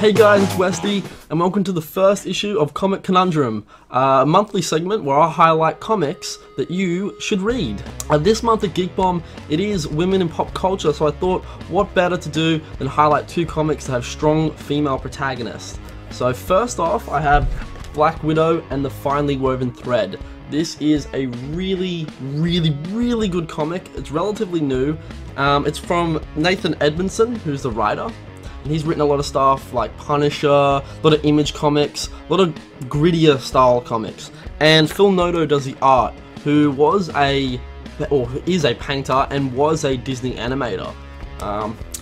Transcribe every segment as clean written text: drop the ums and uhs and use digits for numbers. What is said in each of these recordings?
Hey guys, it's Westy, and welcome to the first issue of Comic Conundrum, a monthly segment where I highlight comics that you should read. This month at Geek Bomb, it is women in pop culture, so I thought, what better to do than highlight two comics that have strong female protagonists. So first off, I have Black Widow and the Finely Woven Thread. This is a really good comic. It's relatively new. It's from Nathan Edmondson, who's the writer. And he's written a lot of stuff like Punisher, a lot of Image comics, a lot of grittier style comics. And Phil Noto does the art, who was is a painter and was a Disney animator.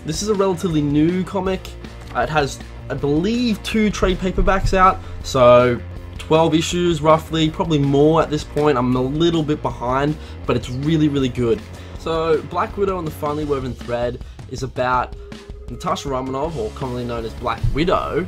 This is a relatively new comic. It has, I believe, 2 trade paperbacks out, so 12 issues roughly, probably more at this point. I'm a little bit behind, but it's really good. So Black Widow and the Finely Woven Thread is about Natasha Romanoff, or commonly known as Black Widow,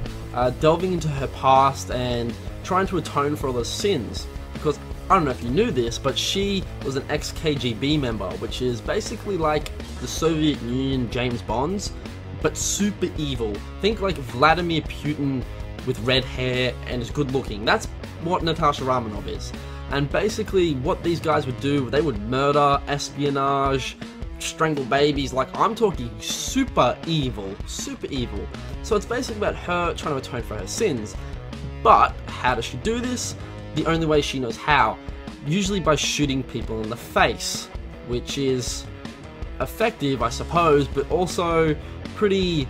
delving into her past and trying to atone for all those sins. Because, I don't know if you knew this, but she was an ex-KGB member, which is basically like the Soviet Union James Bonds, but super evil. Think like Vladimir Putin with red hair and is good looking. That's what Natasha Romanoff is. And basically what these guys would do, they would murder, espionage, strangle babies. Like, I'm talking super evil. So it's basically about her trying to atone for her sins. But how does she do this? The only way she knows how, usually by shooting people in the face, which is effective, I suppose, but also a pretty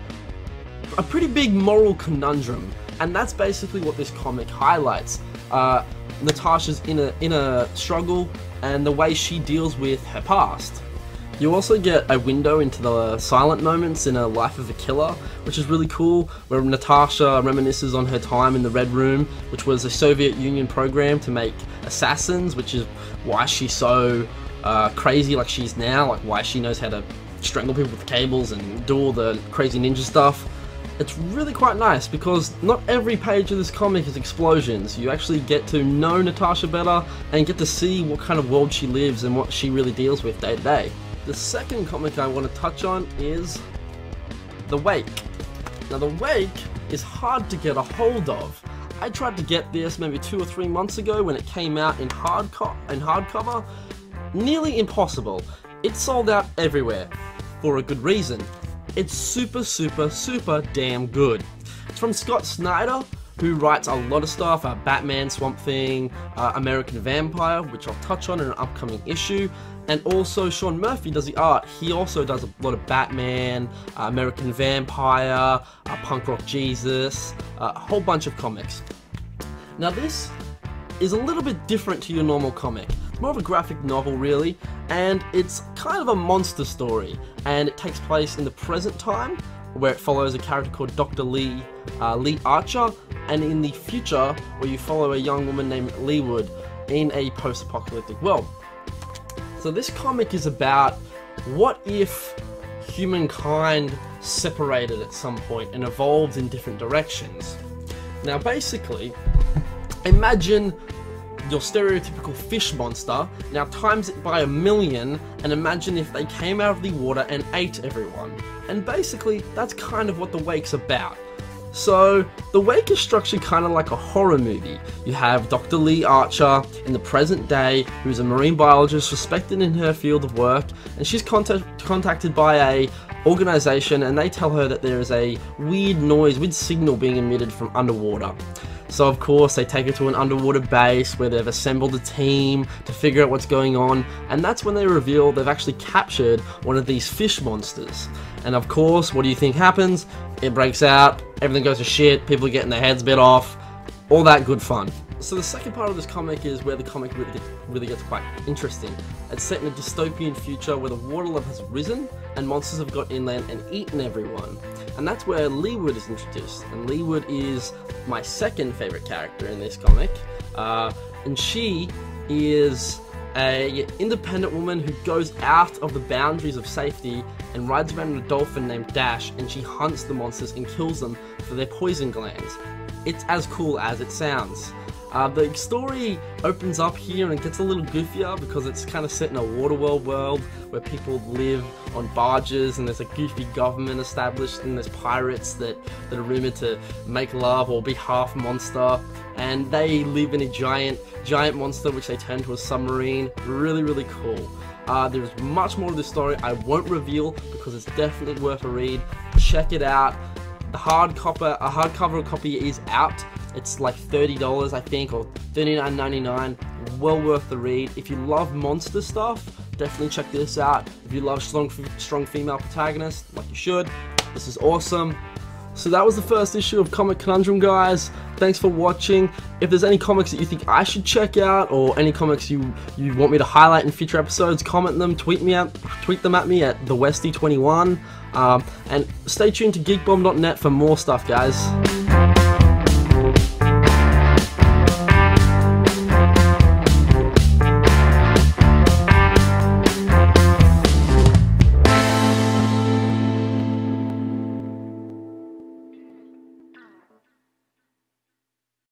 big moral conundrum. And that's basically what this comic highlights. Natasha's inner struggle and the way she deals with her past. You also get a window into the silent moments in a life of a killer, which is really cool, where Natasha reminisces on her time in the Red Room, which was a Soviet Union program to make assassins, which is why she's so crazy like she's now, like why she knows how to strangle people with cables and do all the crazy ninja stuff. It's really quite nice because not every page of this comic is explosions. You actually get to know Natasha better and get to see what kind of world she lives and what she really deals with day to day. The second comic I want to touch on is The Wake. Now, The Wake is hard to get a hold of. I tried to get this maybe 2 or 3 months ago when it came out in hardcover. Nearly impossible. It's sold out everywhere for a good reason. It's super damn good. It's from Scott Snyder, who writes a lot of stuff, Batman, Swamp Thing, American Vampire, which I'll touch on in an upcoming issue, and also Sean Murphy does the art. He also does a lot of Batman, American Vampire, Punk Rock Jesus, a whole bunch of comics. Now this is a little bit different to your normal comic. It's more of a graphic novel really, and it's kind of a monster story, and it takes place in the present time, where it follows a character called Dr. Lee Archer, and in the future, where you follow a young woman named Leewood in a post-apocalyptic world. So this comic is about what if humankind separated at some point and evolved in different directions. Now basically, imagine your stereotypical fish monster, now times it by 1,000,000, and imagine if they came out of the water and ate everyone. And basically, that's kind of what The Wake's about. So, The Wake is structured kind of like a horror movie. You have Dr. Lee Archer in the present day, who's a marine biologist respected in her field of work, and she's contacted by a organization, and they tell her that there is a weird signal being emitted from underwater. So of course they take her to an underwater base where they've assembled a team to figure out what's going on, and that's when they reveal they've actually captured one of these fish monsters. And of course, what do you think happens? It breaks out, everything goes to shit, people are getting their heads bit off, all that good fun. So the second part of this comic is where the comic really gets quite interesting. It's set in a dystopian future where the water level has risen and monsters have got inland and eaten everyone. And that's where Leewood is introduced. And Leewood is my second favorite character in this comic. And she is an independent woman who goes out of the boundaries of safety and rides around on a dolphin named Dash, and she hunts the monsters and kills them for their poison glands. It's as cool as it sounds. The story opens up here and it gets a little goofier because it's kind of set in a waterworld world where people live on barges and there's a goofy government established and there's pirates that are rumored to make love or be half monster, and they live in a giant monster which they turn to a submarine. Really cool. There's much more to this story I won't reveal because it's definitely worth a read. Check it out. A hardcover copy is out. It's like $30 I think, or $39.99. Well worth the read. If you love monster stuff, definitely check this out. If you love strong female protagonists, like you should, this is awesome. So that was the first issue of Comic Conundrum, guys. Thanks for watching. If there's any comics that you think I should check out, or any comics you want me to highlight in future episodes, comment them, tweet them at me at thewestie21. And stay tuned to geekbomb.net for more stuff, guys.